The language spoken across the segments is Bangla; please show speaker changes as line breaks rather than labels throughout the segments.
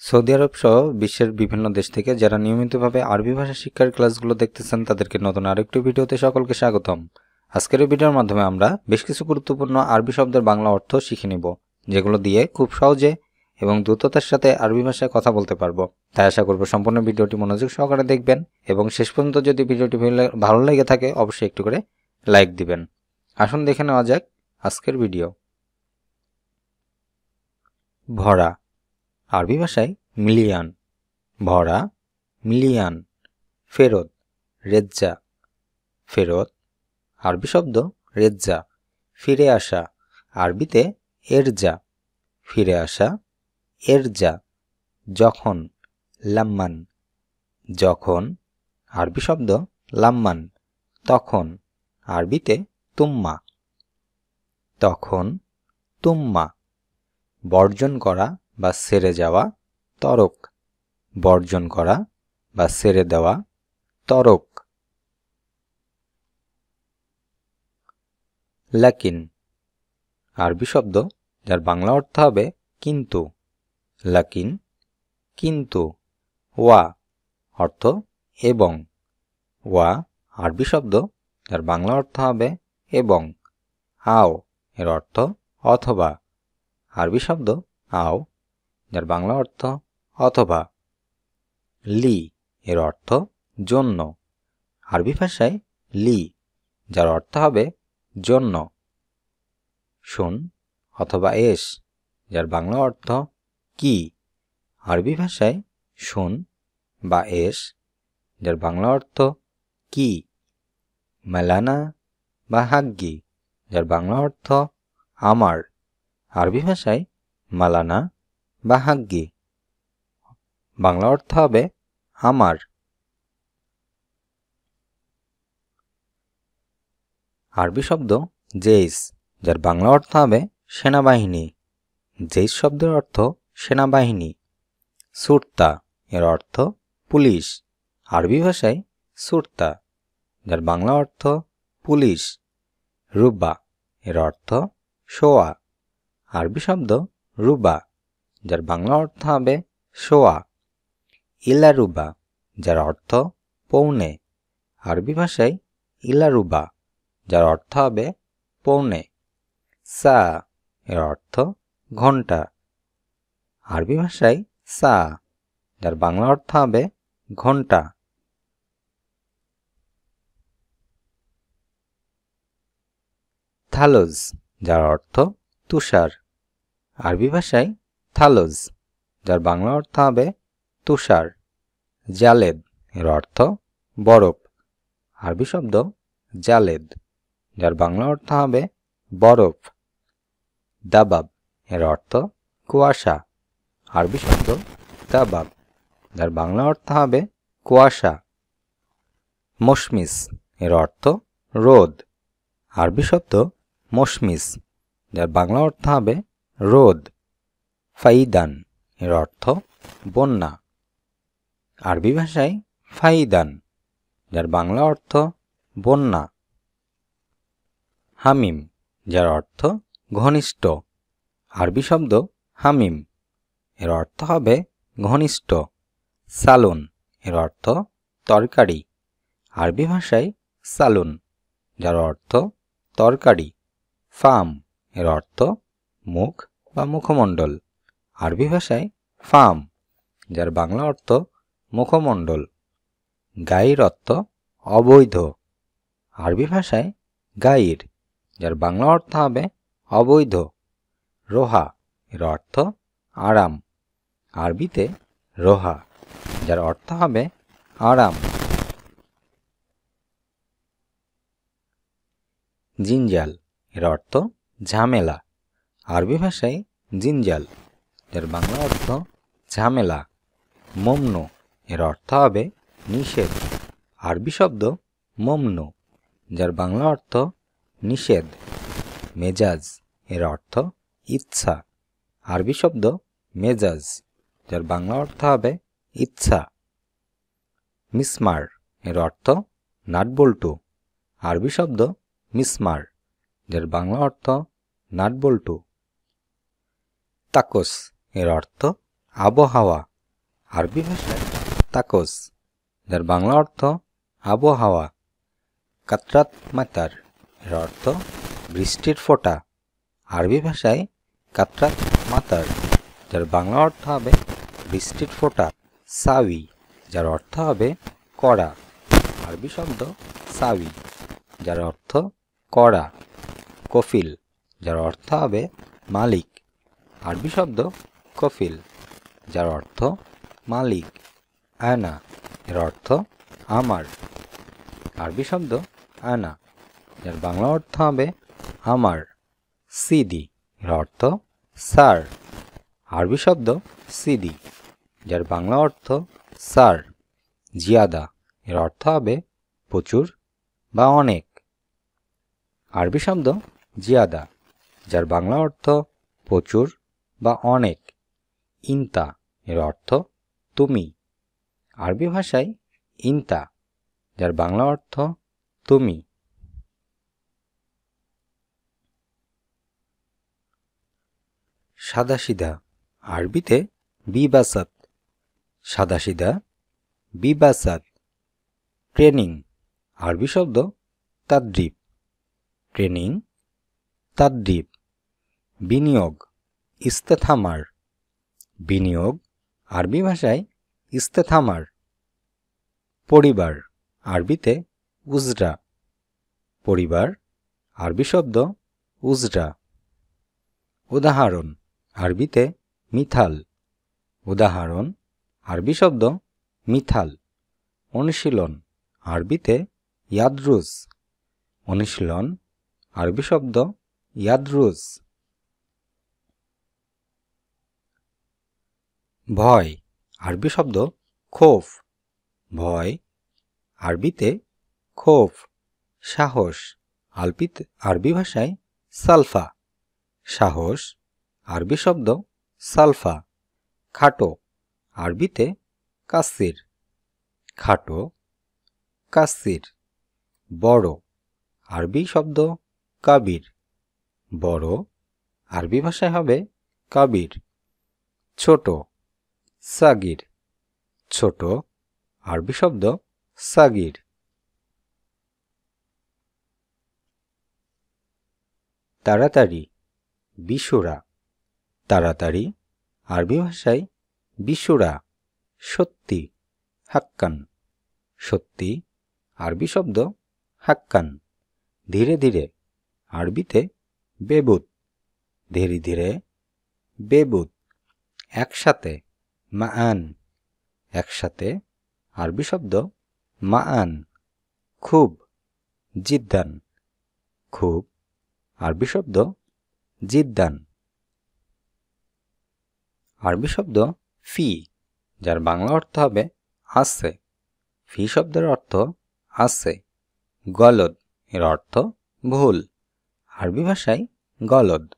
সৌদি আরব সহ বিশ্বের বিভিন্ন দেশ থেকে যারা নিয়মিতভাবে আরবি ভাষা শিক্ষার ক্লাসগুলো দেখতেছেন তাদেরকে নতুন আরেকটি ভিডিওতে সকলকে স্বাগতম। আজকের এই ভিডিওর মাধ্যমে আমরা বেশ কিছু গুরুত্বপূর্ণ আরবি শব্দের বাংলা অর্থ শিখে নিব, যেগুলো দিয়ে খুব সহজে এবং দ্রুততার সাথে আরবি ভাষায় কথা বলতে পারবো। তাই আশা করব সম্পূর্ণ ভিডিওটি মনোযোগ সহকারে দেখবেন এবং শেষ পর্যন্ত যদি ভিডিওটি ভালো লেগে থাকে অবশ্যই একটু করে লাইক দিবেন। আসুন দেখে নেওয়া যাক আজকের ভিডিও। ভরা, আরবি ভাষায় মিলিয়ন। ভরা, মিলিয়ন। ফেরত, রেজ্জা। ফেরত, আরবি শব্দ রেজ্জা। ফিরে আসা, আরবিতে এরজা। ফিরে আসা, এরজা। যখন, লাম্মান। যখন, আরবি শব্দ লাম্মান। তখন, আরবিতে তুম্মা। তখন, তুম্মা। বর্জন করা বা ছেড়ে যাওয়া, তরক। বর্জন করা বা ছেড়ে দেওয়া, তরক। লাকিন, আরবি শব্দ যার বাংলা অর্থ হবে কিন্তু। লাকিন, কিন্তু। ওয়া, অর্থ এবং। ওয়া, আরবি শব্দ যার বাংলা অর্থ হবে এবং। আও, এর অর্থ অথবা। আরবি শব্দ আও, যার বাংলা অর্থ অথবা। লি, এর অর্থ জন্য। আরবি ভাষায় লি, যার অর্থ হবে জন্য। শুন অথবা এস, যার বাংলা অর্থ কি। আরবি ভাষায় শুন বা এস, যার বাংলা অর্থ কি। মালানা বা হাগ্গি, যার বাংলা অর্থ আমার। আরবি ভাষায় মালানা বা হাগ্গি, বাংলা অর্থ হবে আমার। আরবি শব্দ জেইস, যার বাংলা অর্থ হবে সেনাবাহিনী। জেইস শব্দের অর্থ সেনাবাহিনী। সুরতা, এর অর্থ পুলিশ। আরবি ভাষায় সুরতা, যার বাংলা অর্থ পুলিশ। রুবা, এর অর্থ শোয়া। আরবি শব্দ রুবা, যার বাংলা অর্থ হবে শোয়া। ইলা রুবা, যার অর্থ পৌনে। আরবি ভাষায় ইলা রুবা, যার অর্থ হবে পৌনে। সা, এর অর্থ ঘন্টা। আরবি ভাষায় সা, যার বাংলা অর্থ হবে ঘন্টা। থালোজ, যার অর্থ তুষার। আরবি ভাষায় থালোজ, যার বাংলা অর্থ হবে তুষার। জালেদ, এর অর্থ বরফ। আরবি শব্দ জালেদ, যার বাংলা অর্থ হবে বরফ। দাবাব, এর অর্থ কুয়াশা। আরবি শব্দ দাবাব, যার বাংলা অর্থ হবে কুয়াশা। মশমিস, এর অর্থ রোদ। আরবি শব্দ মশমিস, যার বাংলা অর্থ হবে রোদ। ফাইদান, এর অর্থ বন্যা। আরবি ভাষায় ফাইদান, যার বাংলা অর্থ বন্যা। হামিম, যার অর্থ ঘনিষ্ঠ। আরবি শব্দ হামিম, এর অর্থ হবে ঘনিষ্ঠ। সালুন, এর অর্থ তরকারি। আরবি ভাষায় সালুন, যার অর্থ তরকারি। ফাম, এর অর্থ মুখ বা মুখমণ্ডল। আরবি ভাষায় ফাম, যার বাংলা অর্থ মুখমণ্ডল। গাইর অর্থ অবৈধ। আরবি ভাষায় গাইর, যার বাংলা অর্থ হবে অবৈধ। রোহা, এর অর্থ আরাম। আরবিতে রোহা, যার অর্থ হবে আরাম। জিনজাল, এর অর্থ ঝামেলা। আরবি ভাষায় জিনজাল, যার বাংলা অর্থ ঝামেলা। মমনু, এর অর্থ হবে নিষেধ। আরবি শব্দ মমনু, যার বাংলা অর্থ নিষেধ। মেজাজ, এর অর্থ ইচ্ছা। আরবি শব্দ মেজাজ, যার বাংলা অর্থ হবে ইচ্ছা। মিসমার, এর অর্থ নাটবল্টু। আরবি শব্দ মিসমার, যার বাংলা অর্থ নাটবল্টু। তাকস, এর অর্থ আবহাওয়া। আরবি ভাষায় তাকস, যার বাংলা অর্থ আবহাওয়া। কাতরাত মাতার, এর অর্থ বৃষ্টির ফোঁটা। আরবি ভাষায় কাতরাত মাতার, যার বাংলা অর্থ হবে বৃষ্টির ফোঁটা। সাউি, যার অর্থ হবে কড়া। আরবি শব্দ সাউি, যার অর্থ কড়া। কফিল, যার অর্থ হবে মালিক। আরবি শব্দ কফিল, যার অর্থ মালিক। আনা, এর অর্থ আমার। আরবি শব্দ আনা, যার বাংলা অর্থ হবে আমার। সিদি, এর অর্থ স্যার। আরবি শব্দ সিদি, যার বাংলা অর্থ স্যার। জিয়াদা, এর অর্থ হবে প্রচুর বা অনেক। আরবি শব্দ জিয়াদা, যার বাংলা অর্থ প্রচুর বা অনেক। ইনতা, এর অর্থ তুমি। আরবি ভাষায় ইনতা, যার বাংলা অর্থ তুমি। সাদাসিধা, আরবিতে বিবাসাত। সাদাসিধা, বিবাসাত। ট্রেনিং, আরবি শব্দ তাদরিব। ট্রেনিং, তাদরিব। বিনিয়োগ, ইস্তেথামার। বিনিয়োগ, আরবি ভাষায় ইস্তেথামার। পরিবার, আরবিতে উজরা। পরিবার, আরবি শব্দ উজরা। উদাহরণ, আরবিতে মিথাল। উদাহরণ, আরবি শব্দ মিথাল। অনুশীলন, আরবিতে ইয়াদরুস। অনুশীলন, আরবি শব্দ ইয়াদরুস। ভয়, আরবি শব্দ খৌফ। ভয়, আরবিতে খৌফ। সাহস, আরবি ভাষায় সালফা। সাহস, আরবি শব্দ সালফা। খাটো, আরবিতে কাসির। খাটো, কাসির। বড়, আরবি শব্দ কাবির। বড়, আরবি ভাষায় হবে কাবির। ছোট, সাগির। ছোট, আরবি শব্দ সাগির। তাড়াতাড়ি, বিশুরা। তাড়াতাড়ি, আরবি ভাষায় বিশুরা। সত্যি, হাক্কান। সত্যি, আরবি শব্দ হাক্কান। ধীরে ধীরে, আরবিতে বেবুত। ধীরে ধীরে, বেবুত। একসাথে, মাআন। একসাথে, আরবি শব্দ মাআন। খুব, জিদ্দান। খুব, আরবি শব্দ জিদ্দান। আরবি শব্দ ফি, যার বাংলা অর্থ হবে আছে। ফি শব্দের অর্থ আছে। গলদ, এর অর্থ ভুল। আরবি ভাষায় গলদ,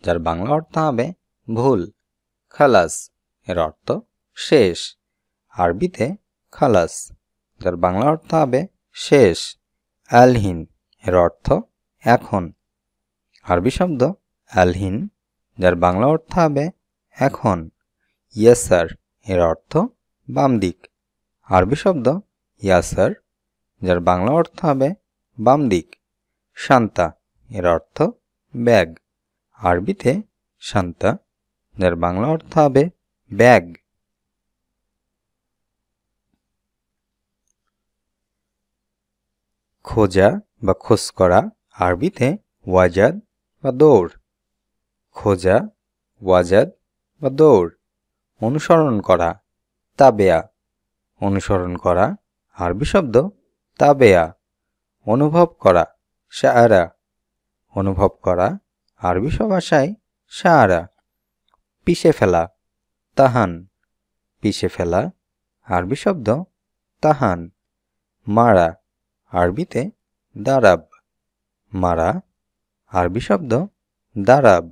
যার বাংলা অর্থ হবে ভুল। খালাস, এর অর্থ শেষ। আরবিতে খালাস, যার বাংলা অর্থ হবে শেষ। আলহিন, এর অর্থ এখন। আরবি শব্দ আলহিন, যার বাংলা অর্থ হবে এখন। ইয়াসার, এর অর্থ বাম দিক। আরবি শব্দ ইয়াসার, যার বাংলা অর্থ হবে বাম দিক। শান্তা, এর অর্থ ব্যাগ। আরবিতে শান্তা, যার বাংলা অর্থ হবে ব্যাগ। খোঁজা বা খোঁজ করা, আরবিতে ওয়াজাদ বা দৌড়। খোঁজা, ওয়াজাদ বা দৌড়। অনুসরণ করা, তাবেয়া। অনুসরণ করা, আরবি শব্দ তাবেয়া। অনুভব করা, শাআরা। অনুভব করা, আরবি ভাষায় শাআরা। পিষে ফেলা, তাহান। পিষে ফেলা, আরবি শব্দ তাহান। মারা, আরবিতে দারাব। মারা, আরবি শব্দ দারাব।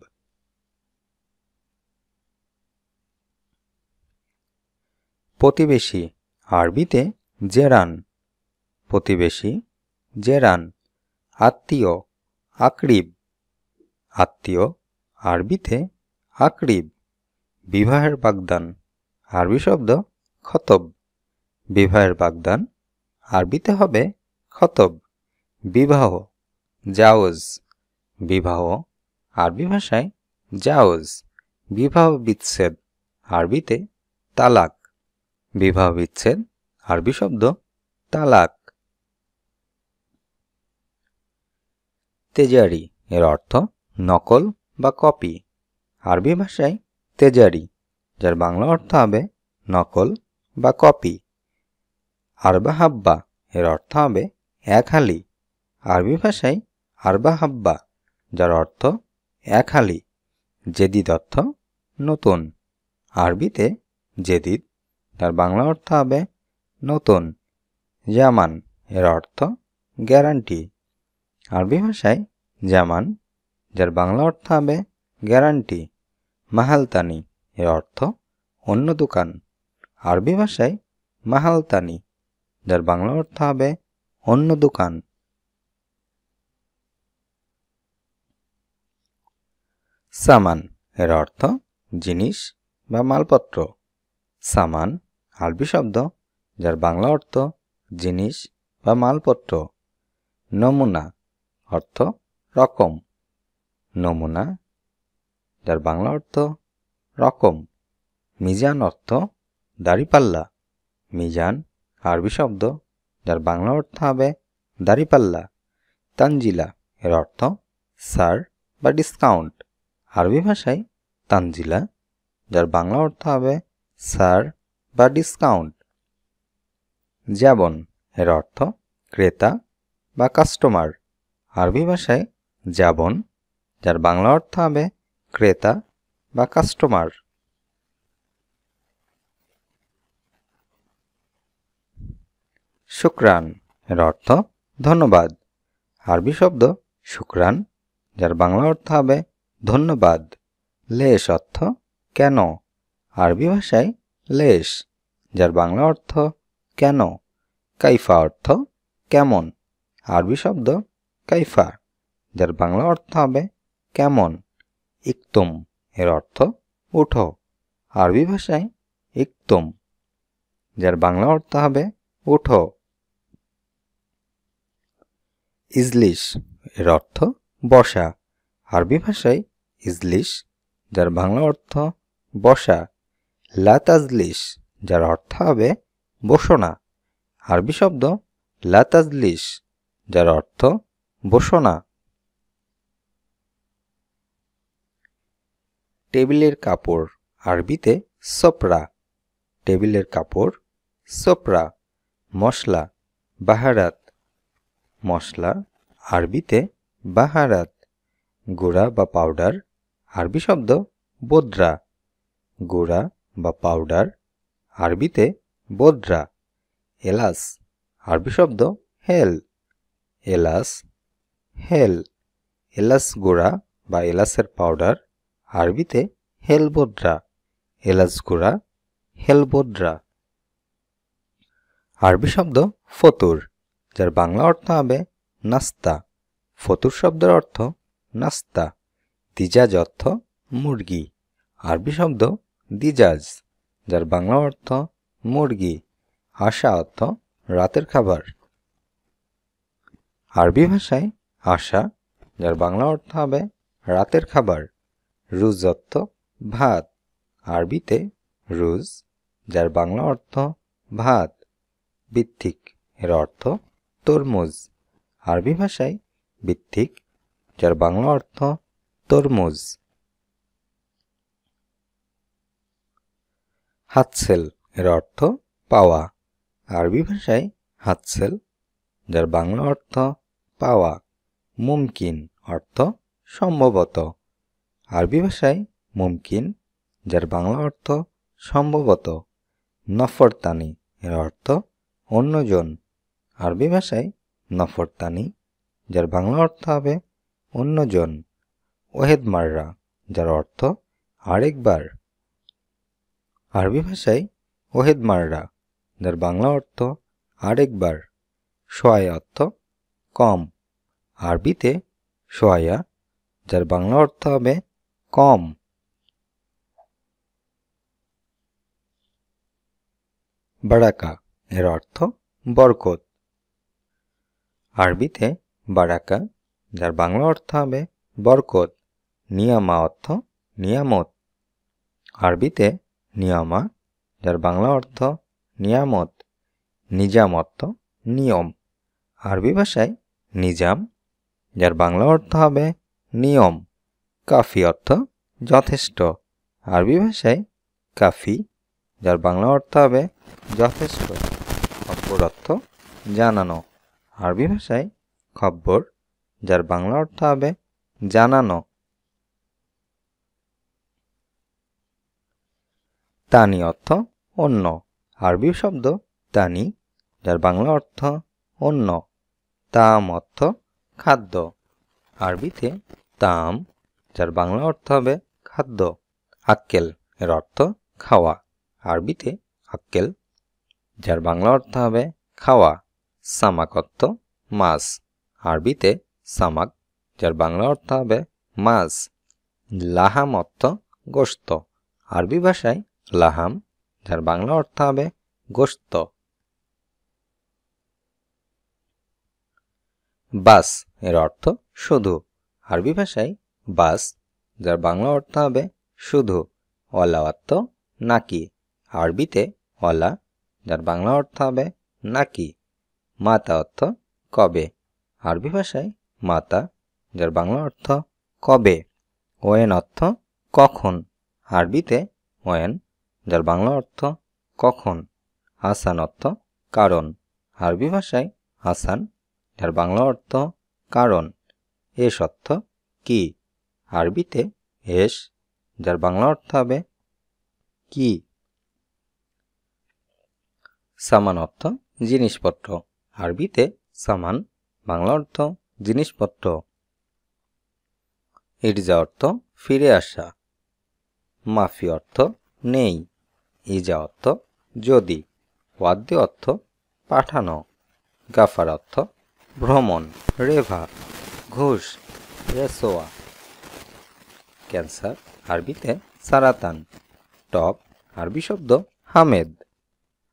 প্রতিবেশী, আরবিতে জেরান। প্রতিবেশী, জেরান। আত্মীয়, আকরিব। আত্মীয়, আরবিতে আকরিব। বিবাহের বাগদান, আরবি শব্দ খতব। বিবাহের বাগদান আরবিতে হবে খতব। বিবাহ জাওজ। বিবাহ আরবি ভাষায় জাওজ। বিবাহ বিচ্ছেদ আরবিতে তালাক। বিবাহ বিচ্ছেদ আরবি শব্দ তালাক। তেজারি এর অর্থ নকল বা কপি। আরবি ভাষায় তেজারি, যার বাংলা অর্থ হবে নকল বা কপি। আরবা হাব্বা এর অর্থ হবে এক হালি। আরবি ভাষায় আরবা হাব্বা, যার অর্থ এক হালি। জেদিদ অর্থ নতুন। আরবিতে জেদিদ, যার বাংলা অর্থ হবে নতুন। জামান এর অর্থ গ্যারান্টি। আরবি ভাষায় জামান, যার বাংলা অর্থ হবে গ্যারান্টি। মাহালতানি এর অর্থ অন্য দোকান। আরবি ভাষায় মাহালতানি, যার বাংলা অর্থ হবে অন্য দোকান। সামান এর অর্থ জিনিস বা মালপত্র। সামান আরবি শব্দ, যার বাংলা অর্থ জিনিস বা মালপত্র। নমুনা অর্থ রকম। নমুনা, যার বাংলা অর্থ রকম। মিজান অর্থ দাড়িপাল্লা। মিজান আরবি শব্দ, যার বাংলা অর্থ হবে দাড়িপাল্লা। তানজিলা এর অর্থ ছাড় বা ডিসকাউন্ট। আরবি ভাষায় তানজিলা, যার বাংলা অর্থ হবে ছাড় বা ডিসকাউন্ট। জাবন এর অর্থ ক্রেতা বা কাস্টমার। আরবি ভাষায় জাবন, যার বাংলা অর্থ হবে ক্রেতা বা কাস্টমার। শুকরান এর অর্থ ধন্যবাদ। আরবি শব্দ শুকরান, যার বাংলা অর্থ হবে ধন্যবাদ। লেশ অর্থ কেন। আরবি ভাষায় লেশ, যার বাংলা অর্থ কেন। কাইফা অর্থ কেমন। আরবি শব্দ কাইফা, যার বাংলা অর্থ হবে কেমন। ইকতুম এর অর্থ উঠো। আরবি ভাষায় ইকতুম, যার বাংলা অর্থ হবে উঠো। ইজলিস এর অর্থ বসা। আরবি ভাষায় ইজলিস, যার বাংলা অর্থ বসা। লা তাজলিস, যার অর্থ হবে বসো না। আরবি শব্দ লা তাজলিস, যার অর্থ বসো না। টেবিলের কাপড় আরবিতে সোপরা। টেবিলের কাপড় সোপরা। মশলা বাহারাত। মশলা আরবিতে বাহারাত। গুঁড়া বা পাউডার আরবি শব্দ বোদ্রা। গুঁড়া বা পাউডার আরবিতে বোদ্রা। এলাচ আরবি শব্দ হেল। এলাচ হেল। এলাচ গুঁড়া বা এলাচের পাউডার আরবিতে হেলবোদ্রা। এলাচ গুঁড়া হেলবোদ্রা। আরবি শব্দ ফতুর, যার বাংলা অর্থ হবে নাস্তা। ফতুর শব্দের অর্থ নাস্তা। দিজাজ অর্থ মুরগি। আরবি শব্দ দিজাজ, যার বাংলা অর্থ মুরগি। আশা অর্থ রাতের খাবার। আরবি ভাষায় আশা, যার বাংলা অর্থ হবে রাতের খাবার। রুজ অর্থ ভাত। আরবিতে রুজ, যার বাংলা অর্থ ভাত। বিত্তিক এর অর্থ তরমুজ। আরবি ভাষায় বিত্তিক, যার বাংলা অর্থ তরমুজ। হাতসেল এর অর্থ পাওয়া। আরবি ভাষায় হাতসেল, যার বাংলা অর্থ পাওয়া। মুমকিন অর্থ সম্ভবত। আরবি ভাষায় মুমকিন, যার বাংলা অর্থ সম্ভবত। নফরতানি এর অর্থ অন্যজন। আরবি ভাষায় নফরতানি, যার বাংলা অর্থ হবে অন্যজন। ওহেদ মাররা, যার অর্থ আরেকবার। আরবি ভাষায় ওহেদ মাররা, যার বাংলা অর্থ আরেকবার। সোয়া অর্থ কম। আরবিতে সোয়া, যার বাংলা অর্থ হবে কম। বারাকা এর অর্থ বরকত। আরবিতে বারাকা, যার বাংলা অর্থ হবে বরকত, নিয়ামা অর্থ নিয়ামত। আরবিতে নিয়ামা, যার বাংলা অর্থ নিয়ামত, নিজাম অর্থ নিয়ম। আরবি ভাষায় নিজাম, যার বাংলা অর্থ হবে নিয়ম, কাফি অর্থ যথেষ্ট। আরবি ভাষায় কাফি, যার বাংলা অর্থ হবে যথেষ্ট। খব্বর অর্থ জানানো। আরবি ভাষায় খব্বর, যার বাংলা অর্থ হবে জানানো। তানি অর্থ অন্য। আরবি শব্দ তানি, যার বাংলা অর্থ অন্য। তাম অর্থ খাদ্য। আরবিতে তাম, যার বাংলা অর্থ হবে খাদ্য। আক্কেল এর অর্থ খাওয়া। আরবিতে আক্কেল, যার বাংলা অর্থ হবে খাওয়া। সামাক অর্থ মাছ। আরবিতে সামাক, যার বাংলা অর্থ হবে মাছ। লাহাম অর্থ গোশত। আরবি ভাষায় লাহাম, যার বাংলা অর্থ হবে গোশত। বাস এর অর্থ শুধু। আরবি ভাষায় বাস, যার বাংলা অর্থ হবে শুধু। ওয়ালা অর্থ নাকি। আরবিতে ওয়ালা, যার বাংলা অর্থ হবে নাকি। মাতা অর্থ কবে। আরবি ভাষায় মাতা, যার বাংলা অর্থ কবে। ওয়েন অর্থ কখন। আরবিতে ওয়েন, যার বাংলা অর্থ কখন। হাসান অর্থ কারণ। আরবি ভাষায় হাসান, যার বাংলা অর্থ কারণ। এস অর্থ কি। আরবিতে এস, যার বাংলা অর্থ হবে কি। সামান অর্থ জিনিসপত্র। আরবিতে সামান, বাংলা অর্থ জিনিসপত্র। ইরজা অর্থ ফিরে আসা। মাফি অর্থ নেই। ইজা অর্থ যদি। ওয়াদ্দি অর্থ পাঠানো। গাফার অর্থ ভ্রমণ। রেভা ঘুষ। রেসোয়া ক্যান্সার। আরবিতে সারাতান। টক আরবি শব্দ হামেদ।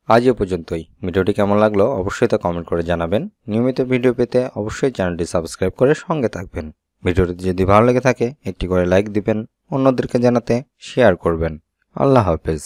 আজ এ পর্যন্তই। ভিডিওটি কেমন লাগলো অবশ্যই তা কমেন্ট করে জানাবেন। নিয়মিত ভিডিও পেতে অবশ্যই চ্যানেলটি সাবস্ক্রাইব করে সঙ্গে থাকবেন। ভিডিওটি যদি ভালো লেগে থাকে একটি করে লাইক দিবেন, অন্যদেরকে জানাতে শেয়ার করবেন। আল্লাহ হাফেজ।